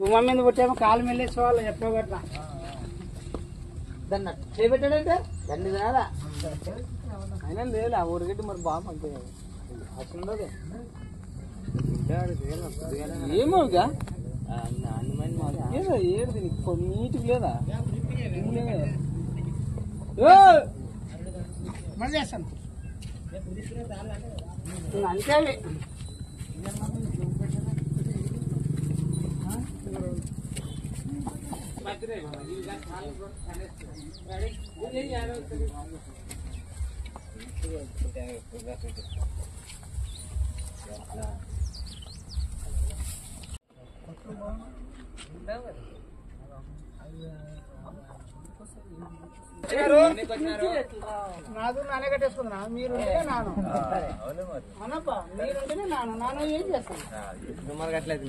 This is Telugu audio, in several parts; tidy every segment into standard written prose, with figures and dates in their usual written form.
గుమ్మ మీద పుట్టేమో కాలు మెల్లేసుకోవాలి ఎప్పుడో గట్లా దాన్ని చేపెట్టాడంటే దాన్ని తినాలా అయినా లేదు ఆ ఊరిగడ్డి మరి బాగా అంతే అసలు ఏమో ఇక ఏది నీటికి లేదా మళ్ళీ చేస్తాను అంతే నాదు నానే కట్టేసుకున్నా మీరుంటేనే నాను అనప్ప మీరుంటేనే నాను నాను ఏం చేస్తాను కట్టలేదు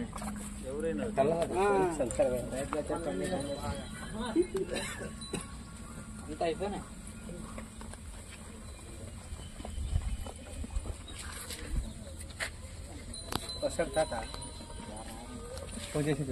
అంత అయిపోయినా వస్తాడు తాత ఫోన్ చేసి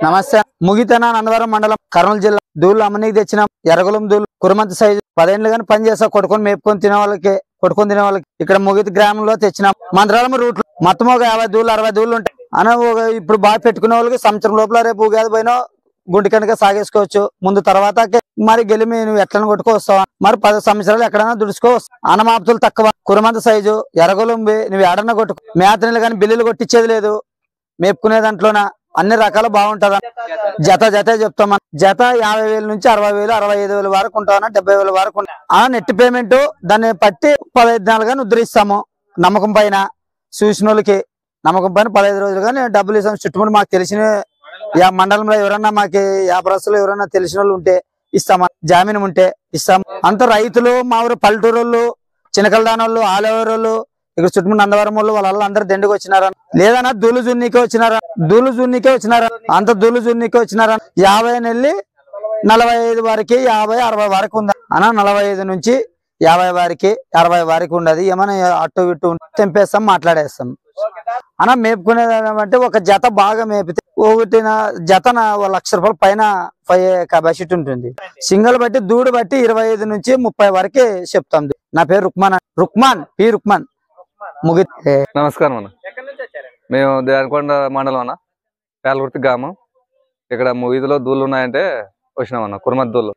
నమస్తే. ముగితేనా నందవరం మండలం కర్నూలు జిల్లా దూళ్ళు అమ్మనీకి తెచ్చిన ఎర్రగొలం దూళ్ళు కురమంత సైజు 10 ఏళ్ళు కానీ పని చేస్తా కొట్టుకొని మేపుకొని తినే వాళ్ళకి ఇక్కడ ముగిత గ్రామంలో తెచ్చిన మంత్రాలమ్మ రూట్లు మొత్తం ఒక 50 దూళ్ళు 60 దూళ్ళు ఉంటాయి అన్న. ఇప్పుడు బాగా పెట్టుకునే వాళ్ళకి సంవత్సరం లోపల రేపు ఉగాది పోయినా గుంటి కనుక సాగేసుకోవచ్చు. ముందు తర్వాత మరి గెలిమి నువ్వు ఎట్లా కొట్టుకొస్తావా మరి 10 సంవత్సరాలు ఎక్కడైనా దుడుచుకోవచ్చు. అన్నమాపుతులు తక్కువ కురమంత సైజు ఎర్రగొలంబి నువ్వు ఎడన్నా కొట్టుకో. మేత నీళ్ళు కానీ బిల్లులు కొట్టించేది లేదు. మేపుకునే దాంట్లోన అన్ని రకాలు బాగుంటదా. జత చెప్తామా. జత 50,000 నుంచి 60,000 65,000 వరకు ఉంటామన్నా 70,000 వరకు ఉంటా. నెట్ పేమెంట్ దాన్ని బట్టి 15 నెలలుగా ఉద్ధరిస్తాము. నమ్మకం పైన చూసిన వాళ్ళకి నమ్మకం పైన 15 రోజులు కానీ డబ్బులు ఇస్తాం. చుట్టుముట్టు మాకు తెలిసిన మండలంలో ఎవరన్నా మాకు వ్యాపారస్తులు ఎవరన్నా తెలిసిన వాళ్ళు ఉంటే ఇస్తామా. జామీనం ఉంటే ఇస్తాం. అంత రైతులు మా ఊరు పల్లెటూరు వాళ్ళు చినకలదాని వాళ్ళు ఆలవరోళ్ళు ఇక్కడ చుట్టుముట్టు నందవరం వాళ్ళు వాళ్ళ అందరు దండికి వచ్చినారా లేదన్నా దూలు జున్నికే వచ్చినారా అంత దూలు జున్నికే వచ్చినారా. 50 నెల్లి 45 వరకు 50 60 వరకు ఉందా అన్న. 45 నుంచి 50 వరకు 60 వరకు ఉండదు. ఏమైనా అటు ఇటు తెంపేస్తాం మాట్లాడేస్తాం అన్న. మేపుకునేదంటే ఒక జత బాగా మేపితే ఒకటి జత 1,00,000 రూపాయల పైన కెపాసిటీ ఉంటుంది. సింగల్ బట్టి దూడు బట్టి 25 నుంచి 30 వరకే చెప్తాం. నా పేరు రుక్మాన్ ముగి. నమస్కారం అన్న. మేము దేవరకొండ మండలం అన్న, పేలకుర్తి గ్రామం. ఇక్కడ ముగిదిలో దూళ్ళు ఉన్నాయంటే వచ్చినామన్న. కుర్మత్ దూళ్ళు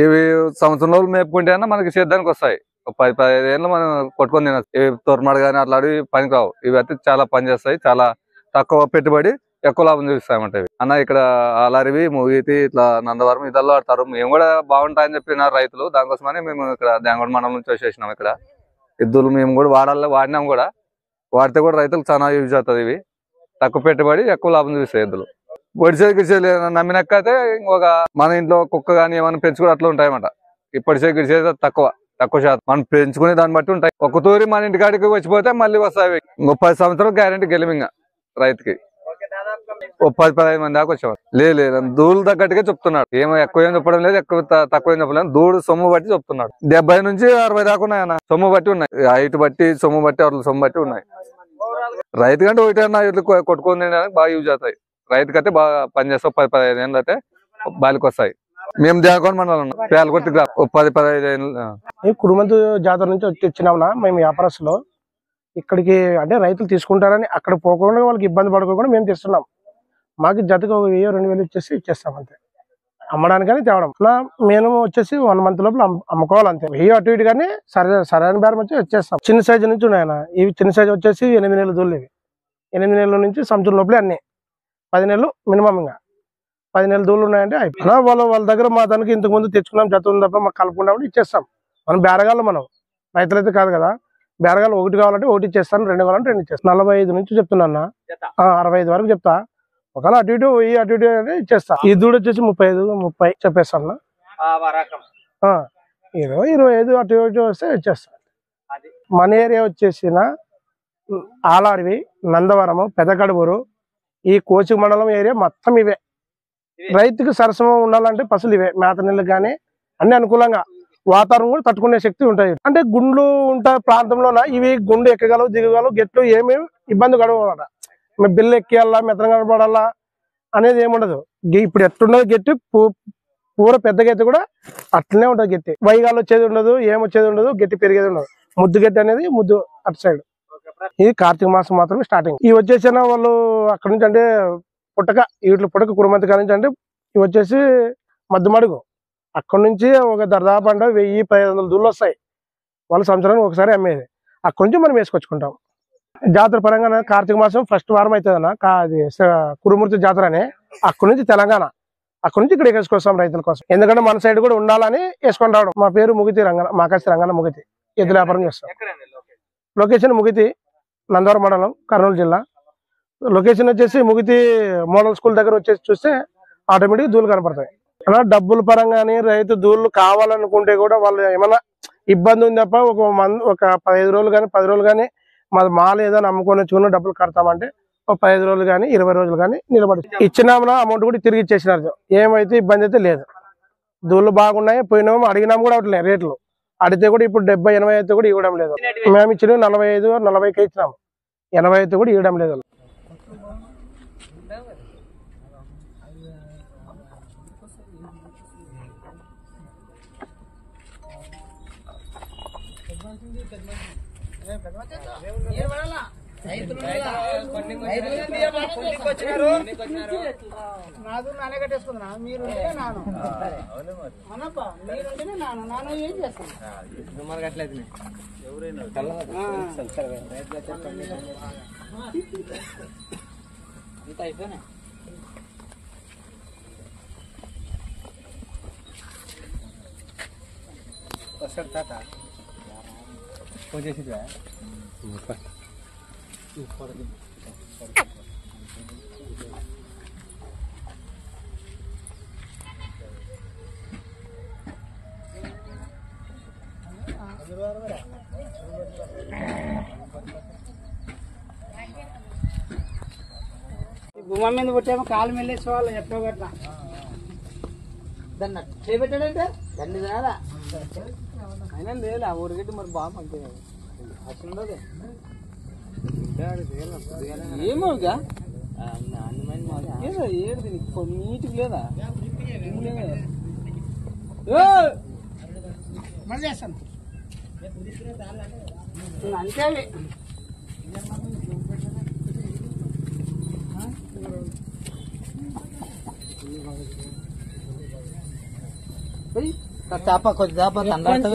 ఇవి సంవత్సరం రోజులు మేపుకుంటే అన్న మనకి సేద్యానికి వస్తాయి. 10-15 ఏళ్ళు మనం కొట్టుకొని తినచ్చు. ఇవి తోరమాడు కానీ అట్లాంటివి పనికి రావు. ఇవి అయితే చాలా పని చేస్తాయి. చాలా తక్కువ పెట్టుబడి ఎక్కువ లాభం చూపిస్తాయన్నమాట. ఇవి అన్న ఇక్కడ అలారివి ముగితి ఇట్లా నందవరం ఇదల్లో ఆడతారు. మేము కూడా బాగుంటాయని చెప్పినారు రైతులు. దానికోసమని మేము ఇక్కడ దేవరకొండ మండలం నుంచి వచ్చేసినాం. ఇక్కడ ఎద్దులు మేము కూడా వాడినాం కూడా. వాడితే కూడా రైతులకు చాలా యూజ్ అవుతుంది. ఇవి తక్కువ పెట్టుబడి ఎక్కువ లాభం చూపిస్తాయి ఎద్దులు. గిడిచేది నమ్మినక్క అయితే ఇంకొక మన ఇంట్లో కుక్క కానీ ఏమైనా పెంచుకుని అట్లా ఉంటాయన్నమాట. గిడిచేది తక్కువ శాతం మనం పెంచుకునే దాన్ని బట్టి ఉంటాయి. ఒక తూరి మన ఇంటికాడికి వచ్చిపోతే మళ్ళీ వస్తాయి. 30 సంవత్సరాలు గ్యారెంటీ గెలిమింగా రైతుకి. 10-15 మంది దాకా వచ్చేవారు. లేదు దూళ్ళు తగ్గట్టుగా చెప్తున్నాడు. ఏమో ఎక్కువ ఏం చెప్పడం లేదు, ఎక్కువ తక్కువ ఏం చెప్పలేదు. దూడు సొమ్ము బట్టి చెప్తున్నాడు. 70 నుంచి 60 దాకా ఉన్నాయన్న. సొమ్ము బట్టి ఉన్నాయి. హైట్ బట్టి సొమ్ము బట్టి అట్లా సొమ్ము బట్టి ఉన్నాయి. రైతు కంటే ఒకటన్నా ఇట్లా కొట్టుకొని తినడానికి బాగా యూజ్ అవుతాయి. రైతుకైతే బాగా పనిచేస్తాం. 10-15 ఏళ్ళు అయితే బాలికి వస్తాయి. మేము దేవరకొండ మండలం పేలకుర్తి 10-15 ఏళ్ళు కురుమంతు జాతర నుంచి వచ్చినామన్నా. మేము వ్యాపారస్తులు ఇక్కడికి అంటే రైతులు తీసుకుంటారని అక్కడ పోకుండా వాళ్ళకి ఇబ్బంది పడుకోకుండా మేము తెస్తున్నాం. మాకు జతకు 1000-2000 ఇచ్చేస్తాం అంతే. అమ్మడానికని తేవడం మేము వచ్చేసి 1 మంత్ లోపల అమ్ముకోవాలి అంతే. 1000 అటు ఇటు కానీ సరైన బేరం వచ్చి వచ్చేస్తాం. చిన్న సైజు నుంచి ఉన్నాయన్న. ఇవి చిన్న సైజు వచ్చేసి 8 నెలల దూళ్ళు. ఇవి 8 నెలల నుంచి సంవత్సరం లోపలే అన్ని 10 నెలలు మినిమం. ఇంకా 10 నెలల దూళ్ళు ఉన్నాయంటే అయిపోయినా వాళ్ళ దగ్గర మా దానికి ఇంతకు ముందు తెచ్చుకున్నాం జత ఉంది తప్ప మాకు కలుపుకుండా ఇచ్చేస్తాం. మనం బేరగాళ్ళు, మనం రైతులైతే కాదు కదా. బేరగాళ్ళు 1 కావాలంటే 1 ఇచ్చేస్తాను, 2 కావాలంటే 2 ఇచ్చేస్తాను. 45 నుంచి చెప్తున్నా. 65 వరకు చెప్తా. ఒకవేళ అటు ఇటు అంటే ఇచ్చేస్తా. ఈ దూడు వచ్చేసి 35-30 చెప్పేస్తాను. 20-25 అటు ఇటు వస్తే ఇచ్చేస్తా. మన ఏరియా వచ్చేసిన ఆలారివి, నందవరము, పెదకడుబూరు, ఈ కోచి మండలం ఏరియా మొత్తం ఇవే. రైతుకి సరసమ ఉండాలంటే పసులు ఇవే మేత నీళ్ళు కానీ అన్ని అనుకూలంగా వాతావరణం కూడా తట్టుకునే శక్తి ఉంటాయి. అంటే గుండ్లు ఉంటాయి ప్రాంతంలోన ఇవి గుండు ఎక్కగలవు దిగగలవు గెట్లు ఏమేమి ఇబ్బంది కలవమాట. బిల్లు ఎక్కియాలా మెత్తన కనపడాలా అనేది ఏముండదు. ఇప్పుడు ఎట్లున్నది గెట్టి పూర పెద్ద గెత్తి కూడా అట్లనే ఉంటది. గెత్తి వైగాలు వచ్చేది ఉండదు, ఏమొచ్చేది ఉండదు, గెట్టి పెరిగేది ఉండదు. ముద్దు గెట్టి అనేది ముద్దు అటు సైడ్. ఇది కార్తీక మాసం మాత్రమే స్టార్టింగ్. ఇవి వచ్చేసిన వాళ్ళు అక్కడ నుంచి అంటే వీటిలో పుట్టక కురుమంతి కాడ నుంచి అంటే ఇవి వచ్చేసి మద్దుమడుగు. అక్కడ నుంచి ఒక దర్దాపు అంటే 1000-1500 దూళ్ళు వస్తాయి. వాళ్ళు సంవత్సరానికి ఒకసారి అమ్మేది. అక్కడ నుంచి మనం వేసుకొచ్చుకుంటాం. జాతర పరంగా కార్తీక మాసం ఫస్ట్ వారం అవుతుంది అది కురుమూర్తి జాతర అని. అక్కడ నుంచి తెలంగాణ, అక్కడ నుంచి ఇక్కడ వేసుకొస్తాం రైతుల కోసం. ఎందుకంటే మన సైడ్ కూడా ఉండాలని వేసుకొని రావడం. మా పేరు ముగితి రంగన, మాకాసి రంగన ముగితి. ఎద్దుల వ్యాపారం చేస్తాం. లొకేషన్ ముగితి, నందవరం మండలం, కర్నూలు జిల్లా. లొకేషన్ వచ్చేసి ముగితి మోడల్ స్కూల్ దగ్గర వచ్చేసి చూస్తే ఆటోమేటిక్ దూళ్ళు కనపడతాయి. అలా డబ్బుల పరంగానే రైతు దూళ్ళు కావాలనుకుంటే కూడా వాళ్ళు ఏమైనా ఇబ్బంది ఉంది తప్ప ఒక 15 రోజులు కానీ 10 రోజులు కానీ మాల ఏదో అమ్ముకొని వచ్చుకుని డబ్బులు కడతామంటే ఒక 15 రోజులు కానీ 20 రోజులు కానీ నిలబడి ఇచ్చినామన్నా అమౌంట్ కూడా తిరిగి ఇచ్చేసినారు. ఏమైతే ఇబ్బంది అయితే లేదు. దూళ్ళు బాగున్నాయి. పోయినాము అడిగినాము కూడా అవట్లేదు రేట్లు. అడిగితే కూడా ఇప్పుడు 70-80 అయితే కూడా ఇవ్వడం లేదు. మేము ఇచ్చిన 45-40కే ఇచ్చినాము. 80 అయితే కూడా ఇవ్వడం లేదు. నాదు నానే కట్టేసుకున్నా. మీరు నాను అనప్ప మీరుంటేనే నాను ఏం చేస్తాను మరి అట్లయితే ఇంత అయిపోయినా వస్తాడు తాత ఫోన్ చేసి గుమ్మ మీద పుట్టేమో కాలు మెల్లేసేవాళ్ళు ఎట్టో గట్లా దాన్ని చేపెట్టాడంటే దాన్ని రాదా అయినా లేదు. ఆ ఊరిగడ్డి మరి బాగా మంచిది అసలు ఏమోగా ఏది నీటికి లేదా అంతే చేప కొద్ది చేప